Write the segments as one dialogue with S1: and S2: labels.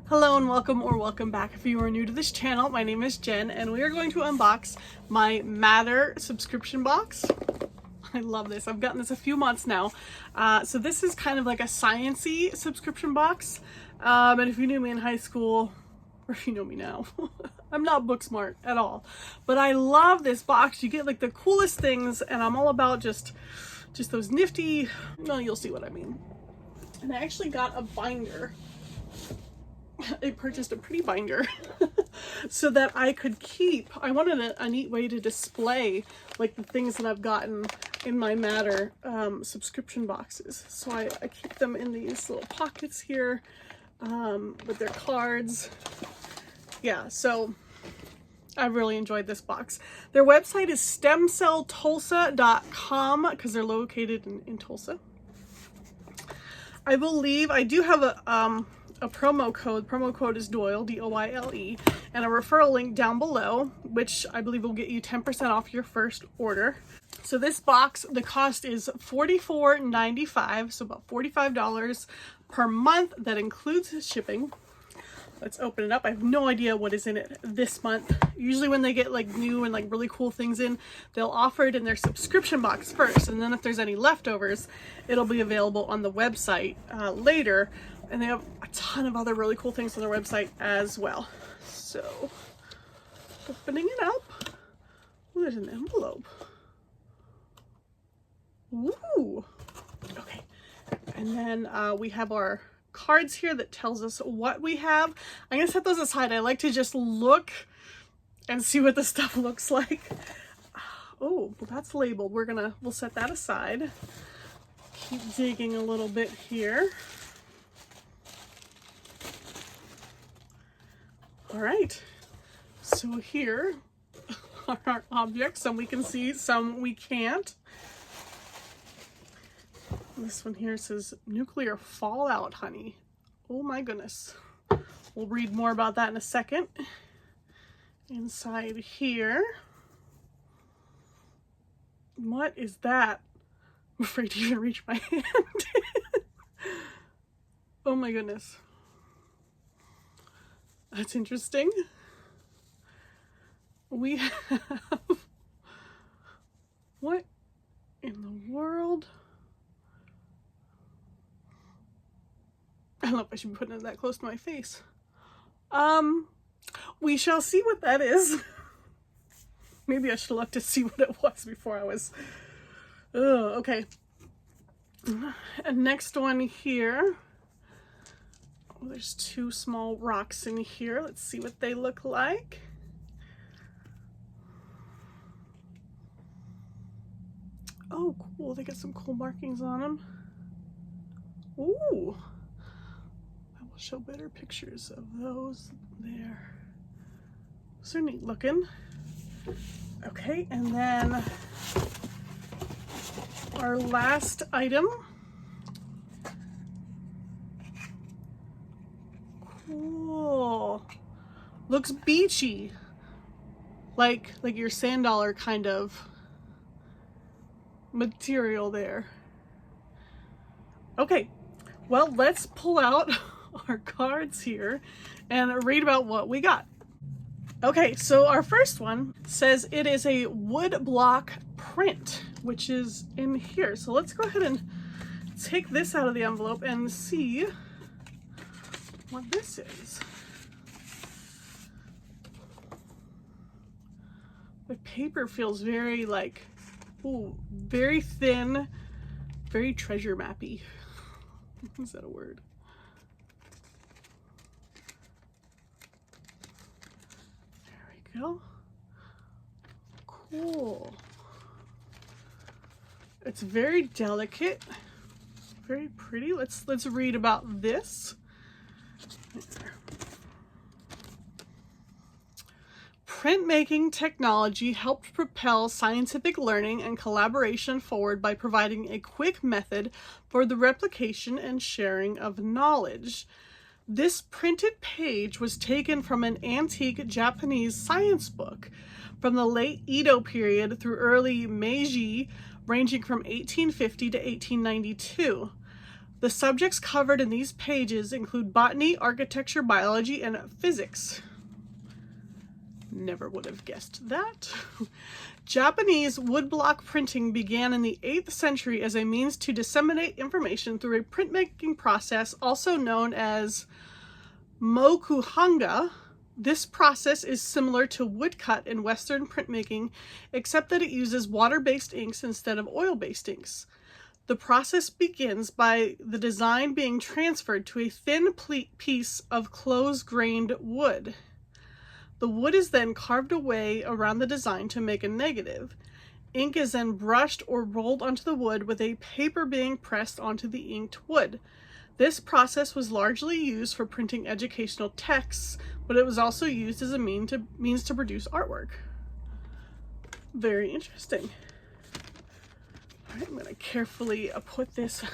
S1: Hello and welcome or welcome back if you are new to this channel. My name is Jen and we are going to unbox my Matter subscription box. I love this. I've gotten this a few months now. So this is kind of like a science-y subscription box. And if you knew me in high school, or if you know me now, I'm not book smart at all. But I love this box. You get like the coolest things and I'm all about just those nifty, well, you'll see what I mean. And I actually got a binder. I purchased a pretty binder so that I could keep, I wanted a neat way to display like the things that I've gotten in my Matter subscription boxes. So I keep them in these little pockets here with their cards. Yeah, so I really enjoyed this box. Their website is stemcelltulsa.com because they're located in Tulsa. I believe I do have a promo code. Promo code is Doyle, D-O-Y-L-E, and a referral link down below, which I believe will get you 10% off your first order. So this box, the cost is $44.95, so about $45 per month. That includes shipping. Let's open it up. I have no idea what is in it this month. Usually when they get like new and like really cool things in, they'll offer it in their subscription box first, and then if there's any leftovers, it'll be available on the website later. And they have a ton of other really cool things on their website as well. So, opening it up. Oh, there's an envelope. Ooh. Okay. And then we have our cards here that tells us what we have. I'm gonna set those aside. I like to just look and see what the stuff looks like. Oh, well, that's labeled. We'll set that aside. Keep digging a little bit here. All right, so here are our objects. Some we can see, some we can't. This one here says nuclear fallout honey. Oh my goodness. We'll read more about that in a second. Inside here. What is that? I'm afraid to even reach my hand. Oh my goodness. That's interesting. We have, what in the world? I don't know if I should be putting it that close to my face. We shall see what that is. Maybe I should look to see what it was before I was, okay. And next one here. Oh, there's two small rocks in here. Let's see what they look like. Oh, cool. They got some cool markings on them. Ooh. I will show better pictures of those there. Those are neat looking. Okay, and then our last item. Cool. Looks beachy. Like your sand dollar kind of material there. Okay, well, let's pull out our cards here and read about what we got. Okay, so our first one says it is a wood block print, which is in here. So let's go ahead and take this out of the envelope and see what this is. The paper feels very like, ooh, very thin, very treasure mappy. Is that a word? There we go. Cool. It's very delicate, very pretty. Let's read about this. Printmaking technology helped propel scientific learning and collaboration forward by providing a quick method for the replication and sharing of knowledge. This printed page was taken from an antique Japanese science book from the late Edo period through early Meiji, ranging from 1850 to 1892. The subjects covered in these pages include botany, architecture, biology, and physics. Never would have guessed that. Japanese woodblock printing began in the 8th century as a means to disseminate information through a printmaking process also known as mokuhanga. This process is similar to woodcut in Western printmaking, except that it uses water-based inks instead of oil-based inks. The process begins by the design being transferred to a thin piece of close-grained wood. The wood is then carved away around the design to make a negative. Ink is then brushed or rolled onto the wood with a paper being pressed onto the inked wood. This process was largely used for printing educational texts, but it was also used as a means to produce artwork. Very interesting. All right, I'm going to carefully put this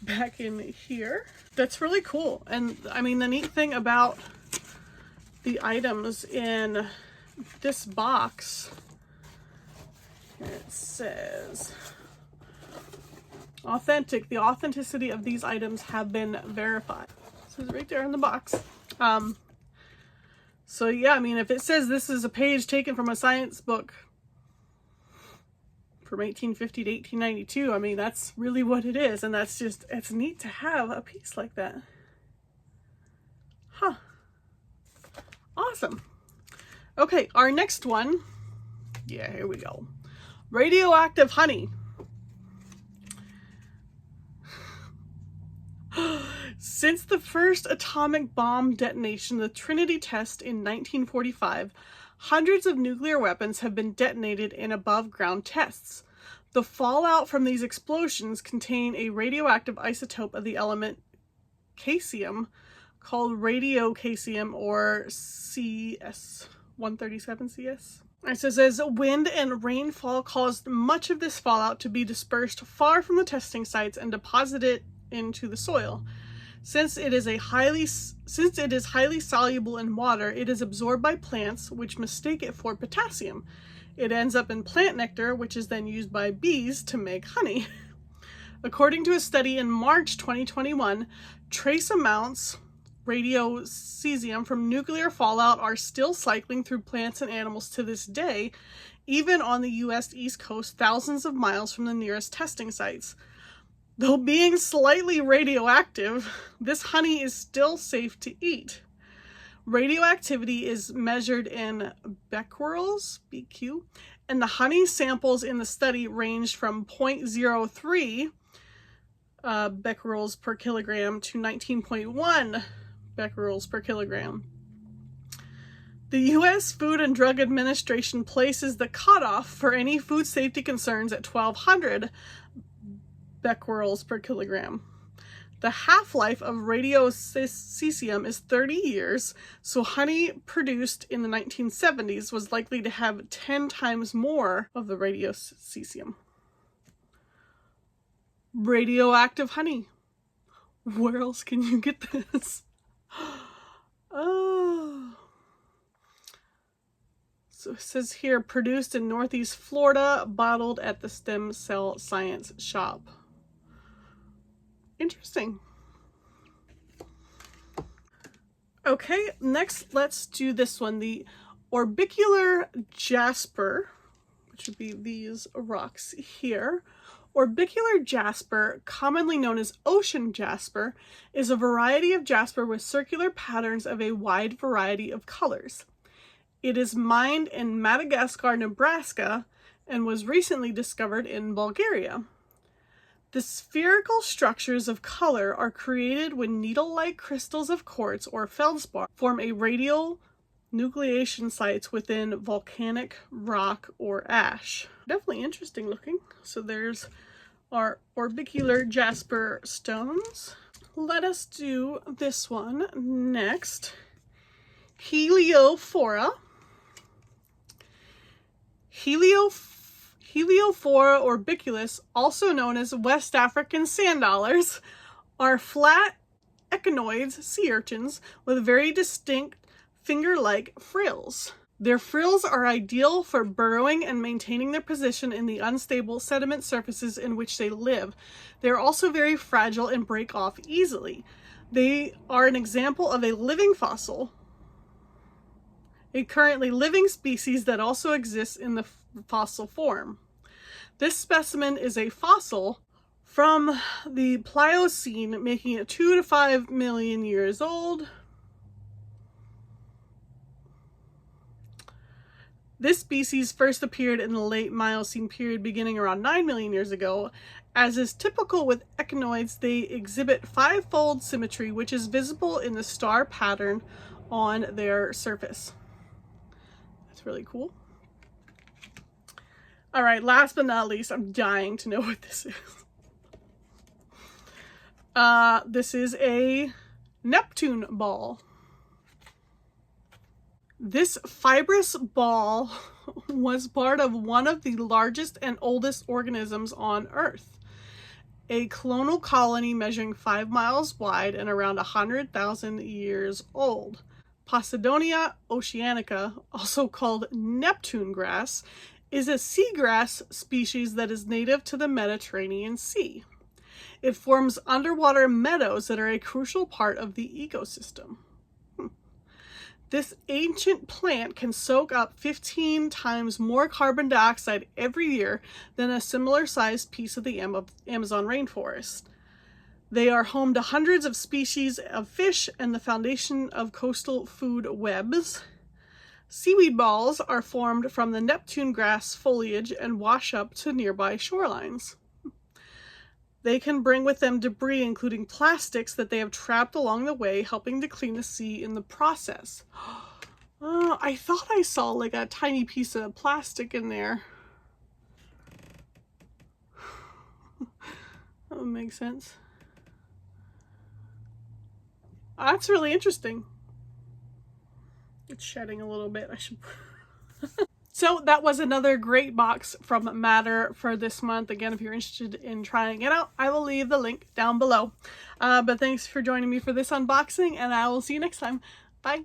S1: back in here. That's really cool. And I mean, the neat thing about the items in this box, here it says authentic. The authenticity of these items have been verified. It says right there in the box. So yeah, I mean, if it says this is a page taken from a science book from 1850 to 1892, I mean, that's really what it is. And that's just, it's neat to have a piece like that. Huh. Awesome. Okay, our next one. Yeah, here we go. Radioactive honey. Since the first atomic bomb detonation, the Trinity test in 1945, hundreds of nuclear weapons have been detonated in above-ground tests. The fallout from these explosions contain a radioactive isotope of the element caesium, called radiocaesium, or CS, 137 CS. It says, as wind and rainfall caused much of this fallout to be dispersed far from the testing sites and deposited into the soil. Since it is highly soluble in water, it is absorbed by plants, which mistake it for potassium. It ends up in plant nectar, which is then used by bees to make honey. According to a study in March 2021, trace amounts radiocesium from nuclear fallout are still cycling through plants and animals to this day, even on the US East Coast, thousands of miles from the nearest testing sites. Though being slightly radioactive, this honey is still safe to eat. Radioactivity is measured in becquerels, BQ, and the honey samples in the study ranged from 0.03 becquerels per kilogram to 19.1 becquerels per kilogram. The U.S. Food and Drug Administration places the cutoff for any food safety concerns at 1,200 becquerels per kilogram. The half-life of radiocesium is 30 years, so honey produced in the 1970s was likely to have 10 times more of the radiocesium. Radioactive honey. Where else can you get this? Oh. So it says here, produced in Northeast Florida, bottled at the Stem Cell Science Shop. Interesting. Okay, next let's do this one, the Orbicular Jasper, which would be these rocks here. Orbicular jasper, commonly known as ocean jasper, is a variety of jasper with circular patterns of a wide variety of colors. It is mined in Madagascar, Nebraska, and was recently discovered in Bulgaria. The spherical structures of color are created when needle-like crystals of quartz or feldspar form a radial nucleation sites within volcanic rock or ash. Definitely interesting looking. So there's our orbicular jasper stones. Let us do this one next. Heliophora. Heliophora orbiculus, also known as West African sand dollars, are flat echinoids, sea urchins, with very distinct finger-like frills. Their frills are ideal for burrowing and maintaining their position in the unstable sediment surfaces in which they live. They are also very fragile and break off easily. They are an example of a living fossil, a currently living species that also exists in the fossil form. This specimen is a fossil from the Pliocene, making it 2 to 5 million years old. This species first appeared in the late Miocene period, beginning around 9 million years ago. As is typical with echinoids, they exhibit five-fold symmetry, which is visible in the star pattern on their surface. That's really cool. All right, last but not least, I'm dying to know what this is. This is a Neptune ball. This fibrous ball was part of one of the largest and oldest organisms on Earth, a clonal colony measuring 5 miles wide and around 100,000 years old. Posidonia oceanica, also called Neptune grass, is a seagrass species that is native to the Mediterranean Sea. It forms underwater meadows that are a crucial part of the ecosystem. This ancient plant can soak up 15 times more carbon dioxide every year than a similar sized piece of the Amazon rainforest. They are home to hundreds of species of fish and the foundation of coastal food webs. Seaweed balls are formed from the Neptune grass foliage and wash up to nearby shorelines. They can bring with them debris, including plastics that they have trapped along the way, helping to clean the sea in the process. Oh, I thought I saw like a tiny piece of plastic in there. That would make sense. That's really interesting. It's shedding a little bit. I should... So that was another great box from Matter for this month. Again, if you're interested in trying it out, I will leave the link down below. But thanks for joining me for this unboxing, and I will see you next time. Bye.